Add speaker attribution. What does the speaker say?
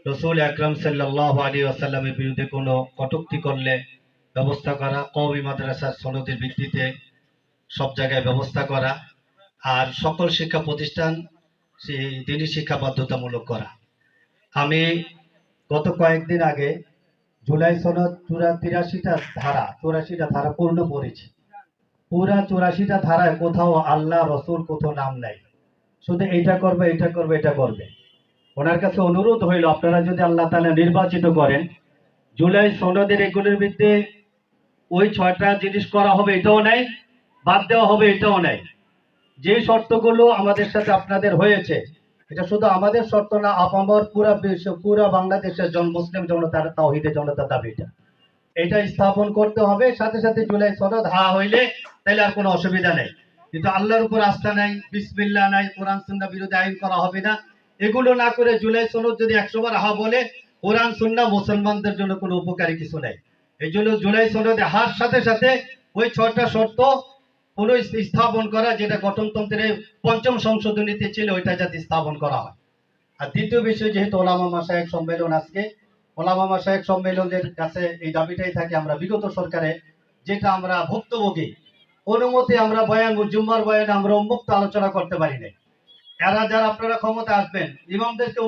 Speaker 1: রসুল আকরাম সাল্লাল্লাহু আলাইহি ওয়াসাল্লামের বিরুদ্ধে কোনো কটূক্তি করলে ব্যবস্থা করা, কওমি মাদ্রাসার সনদের ভিত্তিতে সব জায়গায় ব্যবস্থা করা, আর সকল শিক্ষা প্রতিষ্ঠান দিনী শিক্ষা বাধ্যতামূলক করা। আমি গত কয়েকদিন আগে জুলাই সনদ 84টা ধারা পূর্ণ পড়েছি। পুরা 84টা ধারায় কোথাও আল্লাহ রসুল কোথাও নাম নাই, শুধু এটা করবে এটা করবে এটা করবে। ওনার কাছে অনুরোধ হইল, আপনারা যদি আল্লাহ তাআলা নির্বাচিত করেন, জুলাই সনদের এগুলোর ভিত্তিতে ওই 6টা জিনিস করা হবে এটাও নাই, বাদ দেওয়া হবে এটাও নাই। যে শর্তগুলো আমাদের সাথে আপনাদের হয়েছে, এটা শুধু আমাদের শর্ত না, আপামর পুরা বিশ্ব, পুরা বাংলাদেশের মুসলিম জনতার তাওহীদের জনতার দাবিটা এটা স্থাপন করতে হবে। সাথে সাথে জুলাই সনদ হইলে তাহলে আর কোনো অসুবিধা নেই। কিন্তু আল্লাহর উপর আস্থা নাই, বিসমিল্লাহ নাই, কোরআন সুন্নাহ বিরোধী আইন করা হবে না। এগুলো না করে জুলাই সনদ যদি 100 বার বলে, কোরআন সুন্নাহ মুসলমানদের জন্য কোনো উপকারী কিছু নাই। এই জন্য জুলাই সনদে সাথে সাথে ওই 6টা শর্ত স্থাপন করা, যেটা গঠনতন্ত্রের 5ম সংশোধনীতে ছিল, ওইটা যাতে স্থাপন করা হয়। আর দ্বিতীয় বিষয়, যেহেতু ওলামা মাশায়েখ সম্মেলন আজকে, ওলামা মাশায়েখ সম্মেলনের কাছে এই দাবিটাই থাকে, আমরা বিগত সরকারে যেটা আমরা ভুক্তভোগী, অনুমতি আমরা বয়ান জুম্মার বয়ানে আমরা উন্মুক্ত আলোচনা করতে পারি নাই। এরা যারা আপনারা ক্ষমতা আসবেন, ইমামদেরকে